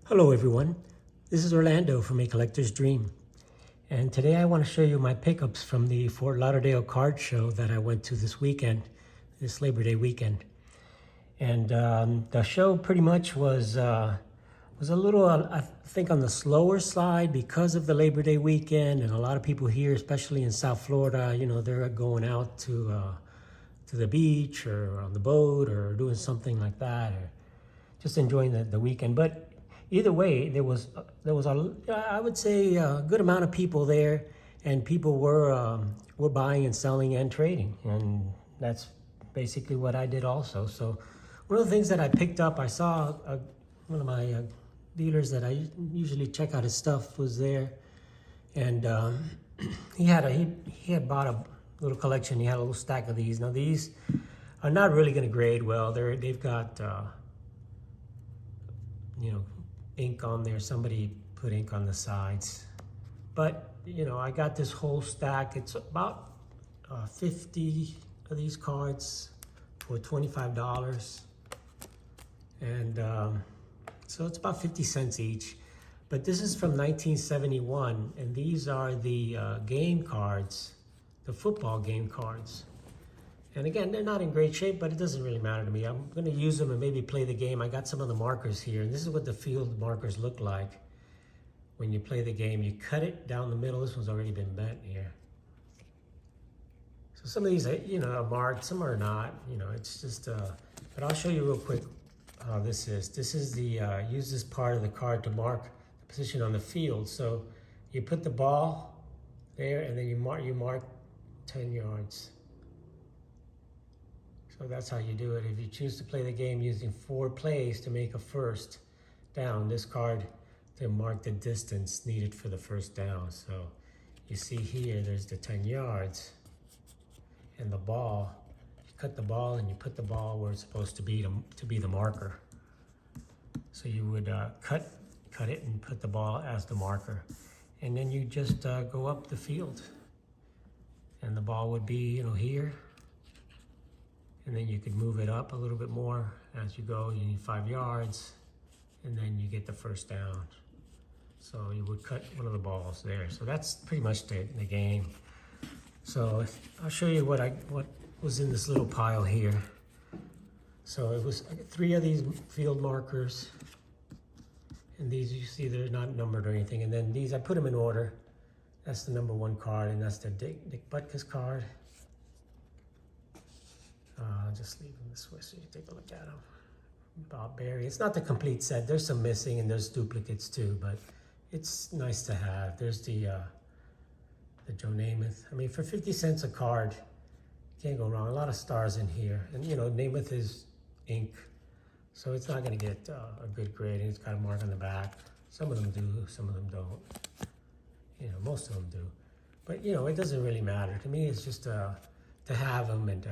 Hello everyone, this is Orlando from A Collector's Dream, and today I want to show you my pickups from the Fort Lauderdale card show that I went to this weekend, this Labor Day weekend. And the show pretty much was a little, I think, on the slower side because of the Labor Day weekend, and a lot of people here, especially in South Florida, you know, they're going out to the beach or on the boat or doing something like that, or just enjoying the weekend. But either way, there was I would say a good amount of people there, and people were buying and selling and trading, and that's basically what I did also. So one of the things that I picked up, I saw one of my dealers that I usually check out his stuff was there, and he had bought a little collection. He had a little stack of these. Now these are not really going to grade well. They've got you know, ink on there. Somebody put ink on the sides, but you know, I got this whole stack. It's about 50 of these cards for $25, and so it's about 50 cents each. But this is from 1971, and these are the game cards, the football game cards. And again, they're not in great shape, but it doesn't really matter to me. I'm going to use them and maybe play the game. I got some of the markers here, and this is what the field markers look like when you play the game. You cut it down the middle. This one's already been bent here. So some of these, you know, are marked, some are not. You know, it's just, but I'll show you real quick how this is. This is the, use this part of the card to mark the position on the field. So you put the ball there, and then you mark 10 yards. So that's how you do it. If you choose to play the game using 4 plays to make a first down, this card to mark the distance needed for the first down. So you see here, there's the 10 yards and the ball. You cut the ball and you put the ball where it's supposed to be the marker. So you would cut it and put the ball as the marker. And then you just go up the field. And the ball would be, you know, here. And then you could move it up a little bit more as you go. You need 5 yards, and then you get the first down. So you would cut one of the balls there. So that's pretty much the game. So I'll show you what was in this little pile here. So it was 3 of these field markers, and these, you see, they're not numbered or anything. And then these, I put them in order. That's the number 1 card, and that's the Dick Butkus card. Just leave them this way so you take a look at them. Bob Berry. It's not the complete set. There's some missing and there's duplicates too, but it's nice to have. There's the Joe Namath. I mean, for 50 cents a card, can't go wrong. A lot of stars in here, and you know, Namath is ink, so it's not going to get a good grade. And it's got a mark on the back. Some of them do, some of them don't. You know, most of them do, but you know, it doesn't really matter to me. It's just to have them and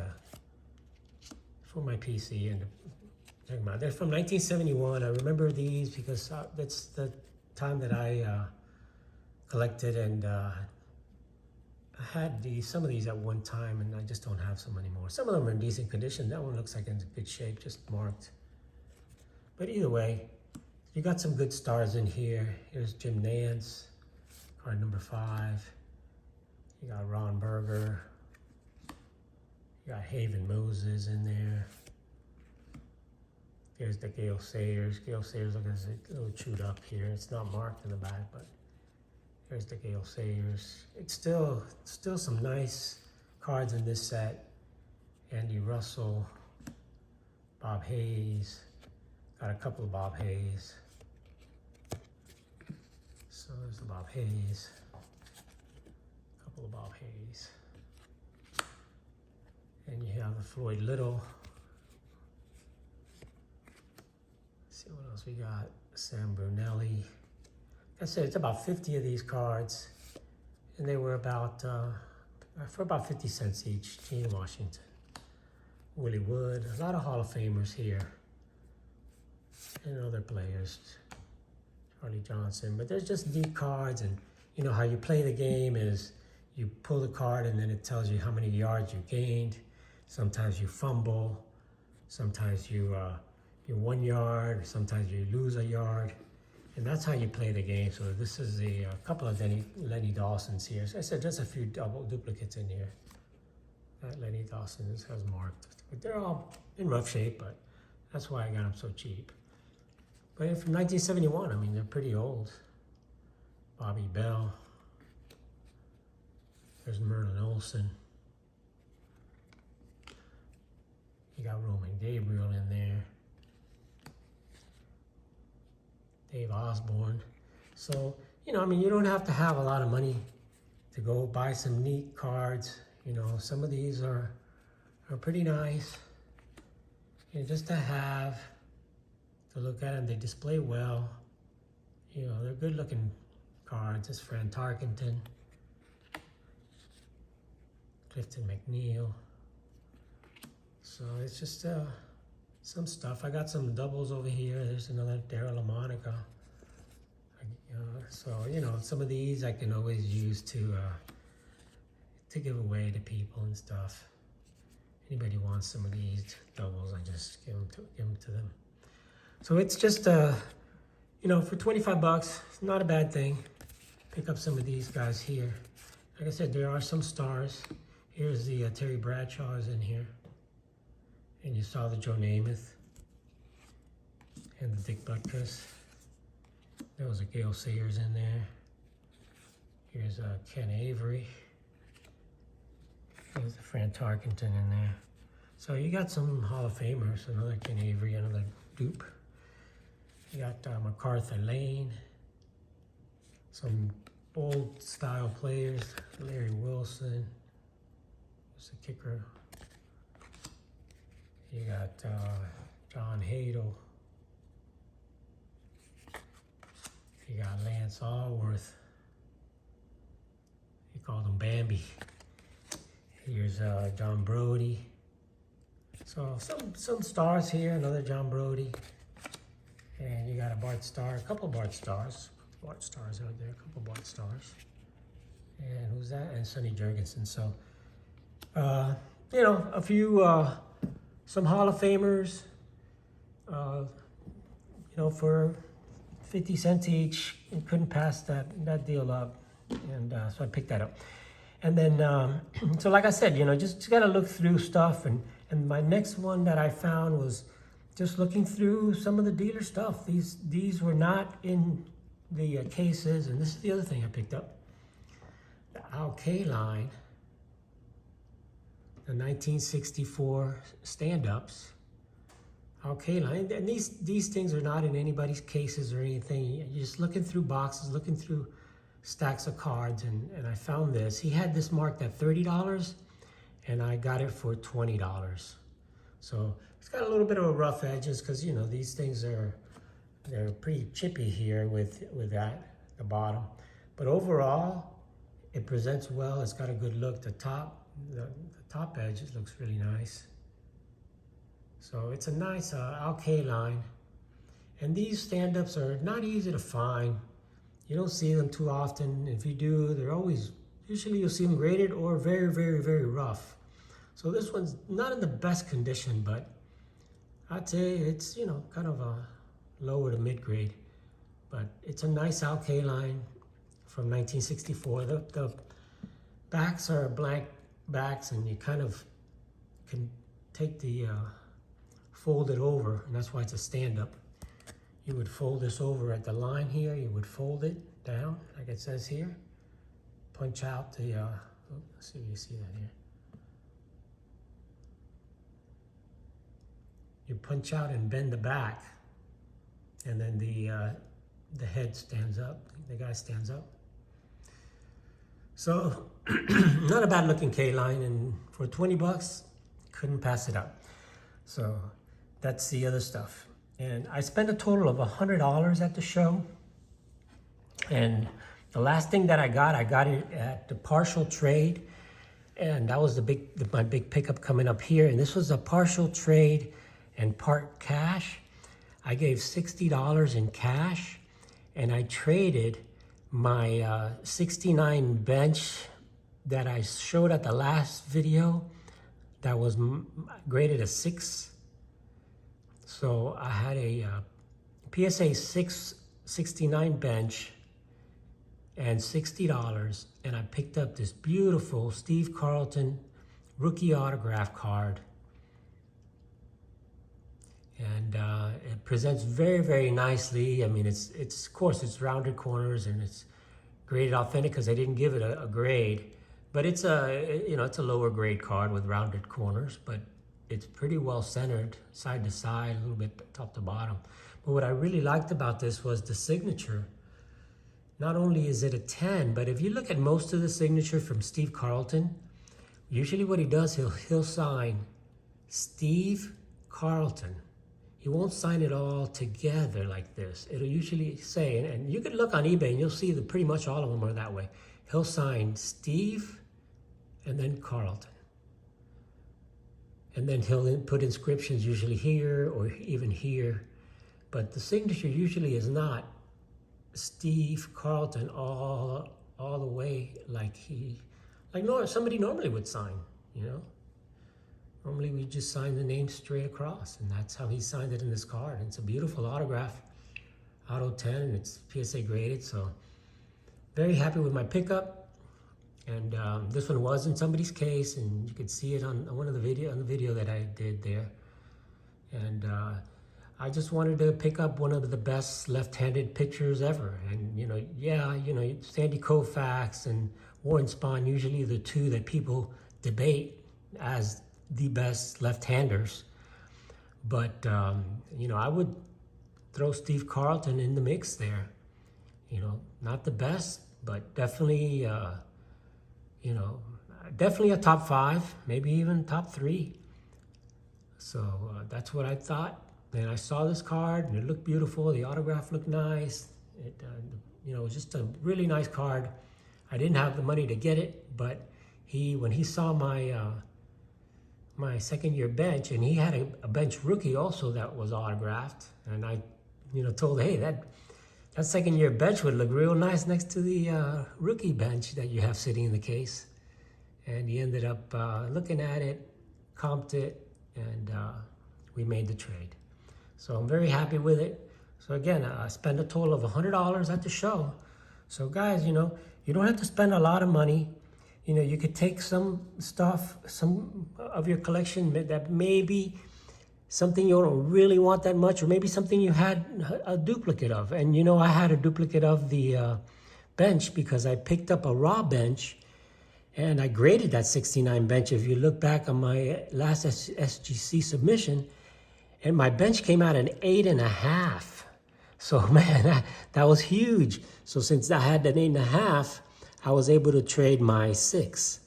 for my PC and check them out. They're from 1971. I remember these because that's the time that I collected, and I had some of these at one time, and I just don't have some anymore. Some of them are in decent condition. That one looks like in good shape, just marked. But either way, you got some good stars in here. Here's Jim Nantz, card number 5. You got Ron Berger. You got Haven Moses in there. There's the Gale Sayers. Gale Sayers, look, it's a little chewed up here. It's not marked in the back, but there's the Gale Sayers. It's still some nice cards in this set. Andy Russell, Bob Hayes. Got a couple of Bob Hayes. So there's the Bob Hayes. A couple of Bob Hayes. And you have the Floyd Little. Let's see what else we got. Sam Brunelli. Like I said, it's about 50 of these cards, and they were about for about 50 cents each. Gene Washington, Willie Wood, a lot of Hall of Famers here, and other players, Charlie Johnson. But there's just neat cards, and you know how you play the game is you pull the card, and then it tells you how many yards you gained. Sometimes you fumble, sometimes you're 1 yard, sometimes you lose a yard. And that's how you play the game. So this is a couple of Lenny Dawson's here. So I said just a few double duplicates in here. That Lenny Dawson has marked. But they're all in rough shape, but that's why I got them so cheap. But from 1971, I mean, they're pretty old. Bobby Bell. There's Merlin Olsen. You got Roman Gabriel in there. Dave Osborne. So, you know, I mean, you don't have to have a lot of money to go buy some neat cards. You know, some of these are pretty nice. You know, just to have, to look at them, they display well. You know, they're good looking cards. This is Fran Tarkenton. Clifton McNeil. So it's just some stuff. I got some doubles over here. There's another Darryl LaMonica. So, you know, some of these I can always use to give away to people and stuff. Anybody wants some of these doubles, I just give them to them. So it's just, you know, for 25 bucks, it's not a bad thing. Pick up some of these guys here. Like I said, there are some stars. Here's the Terry Bradshaw's in here. And you saw the Joe Namath and the Dick Butkus. There was a Gale Sayers in there. Here's Ken Avery. There's the Fran Tarkenton in there. So you got some Hall of Famers. Another Ken Avery, another dupe. You got MacArthur Lane. Some old style players. Larry Wilson. There's the kicker. You got John Hadle. You got Lance Allworth. He called him Bambi. Here's John Brody. So some stars here. Another John Brody. And you got a Bart Starr. A couple Bart Starrs. Bart Starrs out there. A couple Bart Starrs. And who's that? And Sonny Jurgensen. So, you know, a few, some Hall of Famers, you know, for 50 cents each. You couldn't pass that deal up. And so I picked that up. And then, so like I said, you know, just got to look through stuff. And my next one that I found was just looking through some of the dealer stuff. These were not in the cases. And this is the other thing I picked up. The Al K line. The 1964 stand-ups. Okay, line. And these things are not in anybody's cases or anything. You're just looking through boxes, looking through stacks of cards, and I found this. He had this marked at $30, and I got it for $20. So it's got a little bit of a rough edges because, you know, these things they're pretty chippy here with that, the bottom. But overall, it presents well. It's got a good look. The top edge, it looks really nice. So it's a nice Al-K line. And these stand-ups are not easy to find. You don't see them too often. If you do, they're always, usually you'll see them graded or very, very, very rough. So this one's not in the best condition, but I'd say it's, you know, kind of a lower to mid-grade. But it's a nice Al-K line from 1964. The backs are blank backs, and you kind of can take the fold it over, and that's why it's a stand-up. You would fold this over at the line here. You would fold it down like it says here. Punch out the let's see if you see that here. You punch out and bend the back, and then the head stands up. The guy stands up. So not a bad looking K line, and for 20 bucks, couldn't pass it up. So that's the other stuff. And I spent a total of $100 at the show. And the last thing that I got it at the partial trade. And that was my big pickup coming up here. And this was a partial trade and part cash. I gave $60 in cash, and I traded my 69 bench that I showed at the last video that was graded a 6. So I had a PSA 6 '69 bench and $60, and I picked up this beautiful Steve Carlton rookie autograph card. And it presents very, very nicely. I mean, it's of course, it's rounded corners and it's graded authentic because they didn't give it a grade. But it's it's a lower grade card with rounded corners, but it's pretty well centered, side to side, a little bit top to bottom. But what I really liked about this was the signature. Not only is it a 10, but if you look at most of the signature from Steve Carlton, usually what he does, he'll sign Steve Carlton. He won't sign it all together like this. It'll usually say, and you can look on eBay and you'll see that pretty much all of them are that way. He'll sign Steve and then Carlton. And then he'll put inscriptions usually here or even here. But the signature usually is not Steve Carlton all the way like somebody normally would sign, you know? Normally we just sign the name straight across, and that's how he signed it in this card. And it's a beautiful autograph, Auto 10, and it's PSA graded, so very happy with my pickup. And this one was in somebody's case, and you could see it on the video that I did there. And I just wanted to pick up one of the best left-handed pitchers ever. And Sandy Koufax and Warren Spahn, usually the two that people debate as the best left-handers. But I would throw Steve Carlton in the mix there. Not the best, but definitely definitely a top 5, maybe even top 3. So that's what I thought. And I saw this card and it looked beautiful. The autograph looked nice. It was just a really nice card. I didn't have the money to get it, but when he saw my second-year bench, and he had a bench rookie also that was autographed, and I told, hey, that second-year bench would look real nice next to the rookie bench that you have sitting in the case. And he ended up looking at it, comped it, and we made the trade. So I'm very happy with it. So again, I spent a total of $100 at the show. So guys, you don't have to spend a lot of money. You could take some stuff, some of your collection that maybe something you don't really want that much, or maybe something you had a duplicate of. And I had a duplicate of the bench because I picked up a raw bench and I graded that 69 bench. If you look back on my last SGC submission, and my bench came out an 8.5. So man, that was huge. So since I had an 8.5, I was able to trade my 6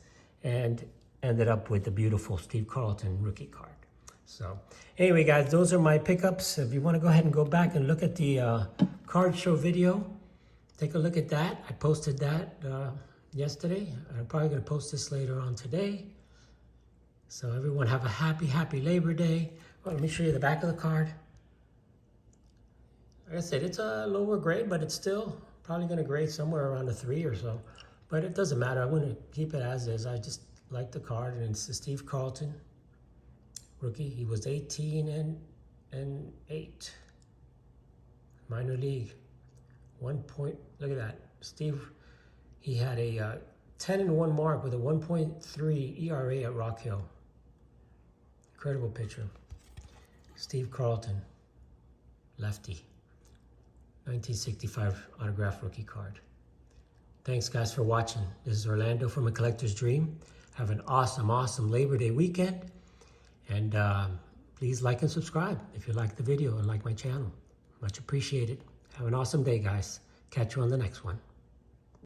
and ended up with a beautiful Steve Carlton rookie card. So anyway, guys, those are my pickups. If you want to go ahead and go back and look at the card show video, take a look at that. I posted that yesterday. I'm probably going to post this later on today. So everyone have a happy Labor Day. Well, let me show you the back of the card. Like I said, it's a lower grade, but it's still probably going to grade somewhere around a 3 or so. But it doesn't matter. I want to keep it as is. I just like the card, and it's the Steve Carlton rookie. He was 18 and 8. Minor league. 1 point. Look at that. Steve, he had a 10-1 mark with a 1.3 ERA at Rock Hill. Incredible pitcher. Steve Carlton, lefty. 1965 autograph rookie card. Thanks, guys, for watching. This is Orlando from A Collector's Dream. Have an awesome Labor Day weekend. And please like and subscribe if you like the video and like my channel. Much appreciated. Have an awesome day, guys. Catch you on the next one.